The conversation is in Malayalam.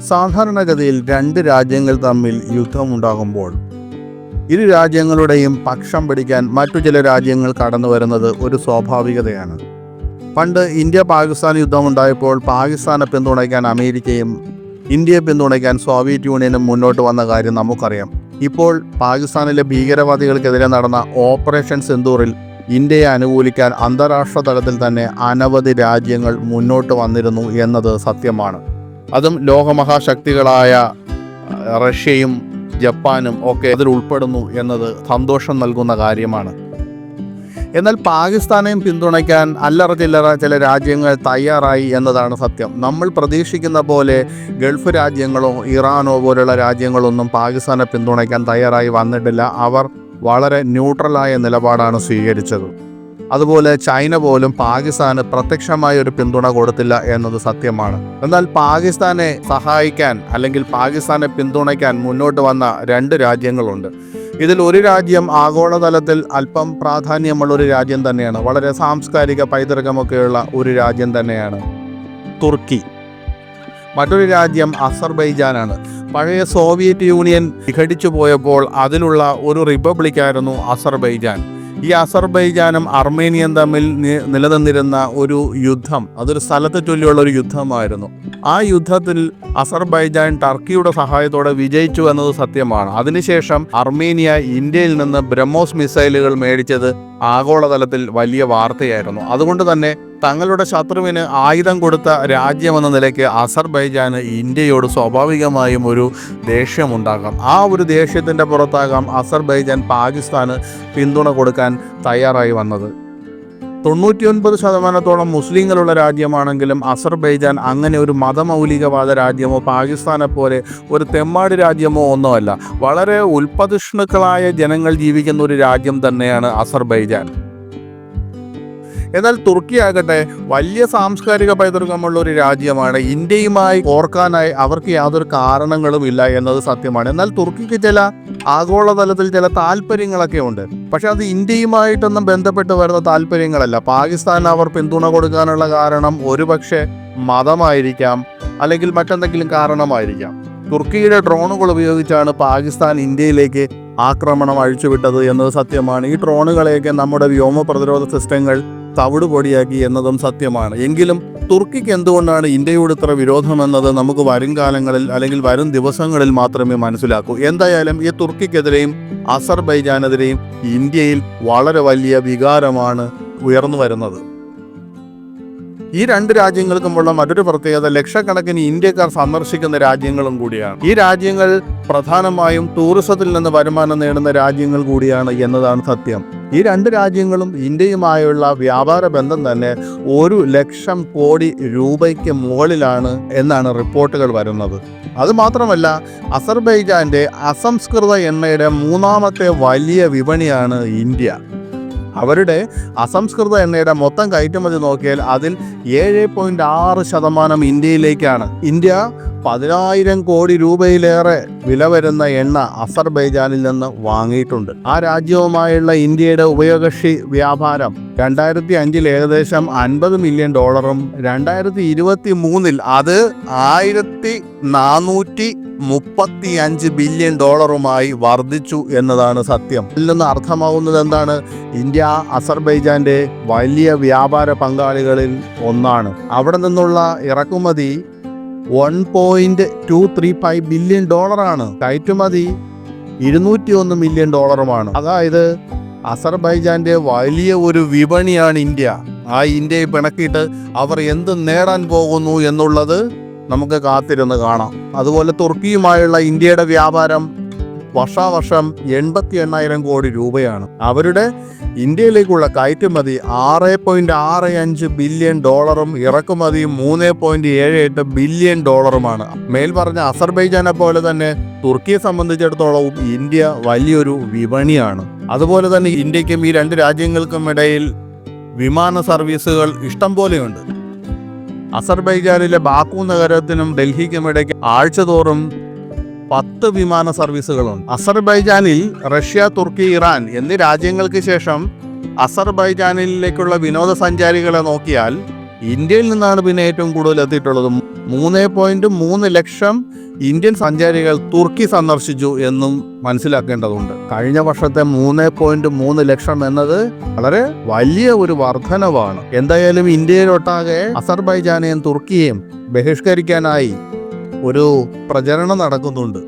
സാധാരണഗതിയിൽ രണ്ട് രാജ്യങ്ങൾ തമ്മിൽ യുദ്ധമുണ്ടാകുമ്പോൾ ഇരു രാജ്യങ്ങളുടെയും പക്ഷം പിടിക്കാൻ മറ്റു ചില രാജ്യങ്ങൾ കടന്നു വരുന്നത് ഒരു സ്വാഭാവികതയാണ്. പണ്ട് ഇന്ത്യ പാകിസ്ഥാൻ യുദ്ധമുണ്ടായപ്പോൾ പാകിസ്ഥാനെ പിന്തുണയ്ക്കാൻ അമേരിക്കയും ഇന്ത്യയെ പിന്തുണയ്ക്കാൻ സോവിയറ്റ് യൂണിയനും മുന്നോട്ട് വന്ന കാര്യം നമുക്കറിയാം. ഇപ്പോൾ പാകിസ്ഥാനിലെ ഭീകരവാദികൾക്കെതിരെ നടന്ന ഓപ്പറേഷൻ സിന്ദൂറിൽ ഇന്ത്യയെ അനുകൂലിക്കാൻ അന്താരാഷ്ട്ര തലത്തിൽ തന്നെ അനവധി രാജ്യങ്ങൾ മുന്നോട്ട് വന്നിരുന്നു എന്നത് സത്യമാണ്. അതും ലോകമഹാശക്തികളായ റഷ്യയും ജപ്പാനും ഒക്കെ അതിൽ ഉൾപ്പെടുന്നു എന്നത് സന്തോഷം നൽകുന്ന കാര്യമാണ്. എന്നാൽ പാകിസ്ഥാനെയും പിന്തുണയ്ക്കാൻ അല്ലറ ചില്ലറ ചില രാജ്യങ്ങൾ തയ്യാറായി എന്നതാണ് സത്യം. നമ്മൾ പ്രതീക്ഷിക്കുന്ന പോലെ ഗൾഫ് രാജ്യങ്ങളോ ഇറാനോ പോലുള്ള രാജ്യങ്ങളൊന്നും പാകിസ്ഥാനെ പിന്തുണയ്ക്കാൻ തയ്യാറായി വന്നിട്ടില്ല. അവർ വളരെ ന്യൂട്രലായ നിലപാടാണ് സ്വീകരിച്ചത്. അതുപോലെ ചൈന പോലും പാകിസ്ഥാന് പ്രത്യക്ഷമായ ഒരു പിന്തുണ കൊടുത്തില്ല എന്നത് സത്യമാണ്. എന്നാൽ പാകിസ്ഥാനെ സഹായിക്കാൻ അല്ലെങ്കിൽ പാകിസ്ഥാനെ പിന്തുണയ്ക്കാൻ മുന്നോട്ട് വന്ന രണ്ട് രാജ്യങ്ങളുണ്ട്. ഇതിൽ ഒരു രാജ്യം ആഗോളതലത്തിൽ അല്പം പ്രാധാന്യമുള്ള ഒരു രാജ്യം തന്നെയാണ്. വളരെ സാംസ്കാരിക പൈതൃകമൊക്കെയുള്ള ഒരു രാജ്യം തന്നെയാണ് തുർക്കി. മറ്റൊരു രാജ്യം അസർബൈജാനാണ്. പഴയ സോവിയറ്റ് യൂണിയൻ വിഘടിച്ചു പോയപ്പോൾ അതിലുള്ള ഒരു റിപ്പബ്ലിക്കായിരുന്നു അസർബൈജാൻ. ഈ അസർബൈജാനും അർമേനിയയും തമ്മിൽ നിലനിന്നിരുന്ന ഒരു യുദ്ധം, അതൊരു സ്ഥലത്തെ ചൊല്ലിയുള്ള ഒരു യുദ്ധമായിരുന്നു. ആ യുദ്ധത്തിൽ അസർബൈജാൻ ടർക്കിയുടെ സഹായത്തോടെ വിജയിച്ചു എന്നത് സത്യമാണ്. അതിനുശേഷം അർമേനിയ ഇന്ത്യയിൽ നിന്ന് ബ്രഹ്മോസ് മിസൈലുകൾ മേടിച്ചത് ആഗോളതലത്തിൽ വലിയ വാർത്തയായിരുന്നു. അതുകൊണ്ട് തന്നെ തങ്ങളുടെ ശത്രുവിന് ആയുധം കൊടുത്ത രാജ്യമെന്ന നിലയ്ക്ക് അസർബൈജാന് ഇന്ത്യയോട് സ്വാഭാവികമായും ഒരു ദേഷ്യമുണ്ടാകാം. ആ ഒരു ദേഷ്യത്തിൻ്റെ പുറത്താകാം അസർബൈജാൻ പാകിസ്ഥാന് പിന്തുണ കൊടുക്കാൻ തയ്യാറായി വന്നത്. 99% മുസ്ലിങ്ങളുള്ള രാജ്യമാണെങ്കിലും അസർബൈജാൻ അങ്ങനെ ഒരു മതമൗലികവാദ രാജ്യമോ പാകിസ്ഥാനെ പോലെ ഒരു തെമ്മാടി രാജ്യമോ ഒന്നുമല്ല. വളരെ ഉൽപ്പതിഷ്ണുക്കളായ ജനങ്ങൾ ജീവിക്കുന്ന ഒരു രാജ്യം തന്നെയാണ് അസർബൈജാൻ. എന്നാൽ തുർക്കി ആകട്ടെ വലിയ സാംസ്കാരിക പൈതൃകമുള്ള ഒരു രാജ്യമാണ്. ഇന്ത്യയുമായി ഓർക്കാനായി അവർക്ക് യാതൊരു കാരണങ്ങളും ഇല്ല എന്നത് സത്യമാണ്. എന്നാൽ തുർക്കിക്ക് ചില ആഗോളതലത്തിൽ ചില താല്പര്യങ്ങളൊക്കെ ഉണ്ട്. പക്ഷെ അത് ഇന്ത്യയുമായിട്ടൊന്നും ബന്ധപ്പെട്ട് വരുന്ന താല്പര്യങ്ങളല്ല. പാകിസ്ഥാൻ അവർ പിന്തുണ കൊടുക്കാനുള്ള കാരണം ഒരുപക്ഷെ മതമായിരിക്കാം, അല്ലെങ്കിൽ മറ്റെന്തെങ്കിലും കാരണമായിരിക്കാം. തുർക്കിയുടെ ഡ്രോണുകൾ ഉപയോഗിച്ചാണ് പാകിസ്ഥാൻ ഇന്ത്യയിലേക്ക് ആക്രമണം അഴിച്ചുവിട്ടത് എന്നത് സത്യമാണ്. ഈ ഡ്രോണുകളെയൊക്കെ നമ്മുടെ വ്യോമ പ്രതിരോധ സിസ്റ്റങ്ങൾ തവിടുപൊടിയാക്കി എന്നതും സത്യമാണ്. എങ്കിലും തുർക്കിക്ക് എന്തുകൊണ്ടാണ് ഇന്ത്യയോട് ഇത്ര വിരോധമെന്നത് നമുക്ക് വരും കാലങ്ങളിൽ അല്ലെങ്കിൽ വരും ദിവസങ്ങളിൽ മാത്രമേ മനസ്സിലാക്കൂ. എന്തായാലും ഈ തുർക്കിക്കെതിരെയും അസർബൈജാനെതിരെയും ഇന്ത്യയിൽ വളരെ വലിയ വികാരമാണ് ഉയർന്നു വരുന്നത്. ഈ രണ്ട് രാജ്യങ്ങൾക്കുമുള്ള മറ്റൊരു പ്രത്യേകത ലക്ഷക്കണക്കിന് ഇന്ത്യക്കാർ സന്ദർശിക്കുന്ന രാജ്യങ്ങളും കൂടിയാണ്. ഈ രാജ്യങ്ങൾ പ്രധാനമായും ടൂറിസത്തിൽ നിന്ന് വരുമാനം നേടുന്ന രാജ്യങ്ങൾ കൂടിയാണ് എന്നതാണ് സത്യം. ഈ രണ്ട് രാജ്യങ്ങളും ഇന്ത്യയുമായുള്ള വ്യാപാര ബന്ധം തന്നെ 1,00,000 കോടി രൂപയ്ക്ക് മുകളിലാണ് എന്നാണ് റിപ്പോർട്ടുകൾ വരുന്നത്. അതുമാത്രമല്ല, അസർബൈജാന്റെ അസംസ്കൃത എണ്ണയുടെ 3ാമത്തെ വലിയ വിപണിയാണ് ഇന്ത്യ. അവരുടെ അസംസ്കൃത എണ്ണയുടെ മൊത്തം കയറ്റുമതി നോക്കിയാൽ അതിൽ 7.6% ഇന്ത്യയിലേക്കാണ്. ഇന്ത്യ 10,000 കോടി രൂപയിലേറെ വില വരുന്ന എണ്ണ അസർബൈജാനിൽ നിന്ന് വാങ്ങിയിട്ടുണ്ട്. ആ രാജ്യവുമായുള്ള ഇന്ത്യയുടെ ഉഭയകക്ഷി വ്യാപാരം 2005 ഏകദേശം $50 മില്യൺ, 2023 അത് 1,435 ബില്യൺ വർദ്ധിച്ചു എന്നതാണ് സത്യം. ഇതിൽ നിന്ന് അർത്ഥമാവുന്നത് എന്താണ്? ഇന്ത്യ അസർബൈജാന്റെ വലിയ വ്യാപാര പങ്കാളികളിൽ ഒന്നാണ്. അവിടെ നിന്നുള്ള ഇറക്കുമതി $1.235 ബില്യൺ, കയറ്റുമതി $201 മില്യൺ. അതായത് അസർബൈജാന്റെ വലിയ ഒരു വിപണിയാണ് ഇന്ത്യ. ആ ഇന്ത്യയെ പിണക്കിയിട്ട് അവർ എന്ത് നേടാൻ പോകുന്നു എന്നുള്ളത് നമുക്ക് കാത്തിരുന്ന് കാണാം. അതുപോലെ തുർക്കിയുമായുള്ള ഇന്ത്യയുടെ വ്യാപാരം വർഷാവർഷം 88,000 കോടി രൂപയാണ്. അവരുടെ ഇന്ത്യയിലേക്കുള്ള കയറ്റുമതി $6.65 ബില്യൺ, ഇറക്കുമതി $3.78 ബില്യൺ. മേൽപ്പറഞ്ഞ അസർബൈജാനെ പോലെ തന്നെ തുർക്കിയെ സംബന്ധിച്ചിടത്തോളം ഇന്ത്യ വലിയൊരു വിപണിയാണ്. അതുപോലെ തന്നെ ഇന്ത്യക്കും ഈ രണ്ട് രാജ്യങ്ങൾക്കും ഇടയിൽ വിമാന സർവീസുകൾ ഇഷ്ടം പോലെയുണ്ട്. അസർബൈജാനിലെ ബാക്കു നഗരത്തിനും ഡൽഹിക്കും ഇടയ്ക്ക് ആഴ്ചതോറും 10 വിമാന സർവീസുകളുണ്ട്. അസർബൈജാനിൽ റഷ്യ, തുർക്കി, ഇറാൻ എന്നീ രാജ്യങ്ങൾക്ക് ശേഷം അസർബൈജാനിലേക്കുള്ള വിനോദസഞ്ചാരികളെ നോക്കിയാൽ ഇന്ത്യയിൽ നിന്നാണ് പിന്നെ ഏറ്റവും കൂടുതൽ എത്തിയിട്ടുള്ളത്. 3.3 ലക്ഷം ഇന്ത്യൻ സഞ്ചാരികൾ തുർക്കി സന്ദർശിച്ചു എന്നും മനസ്സിലാക്കേണ്ടതുണ്ട്. കഴിഞ്ഞ വർഷത്തെ 3.3 ലക്ഷം എന്നത് വളരെ വലിയ ഒരു വർധനവാണ്. എന്തായാലും ഇന്ത്യയിലൊട്ടാകെ അസർബൈജാനെയും തുർക്കിയെയും ബഹിഷ്കരിക്കാനായി ഒരു പ്രചരണം നടക്കുന്നുണ്ട്.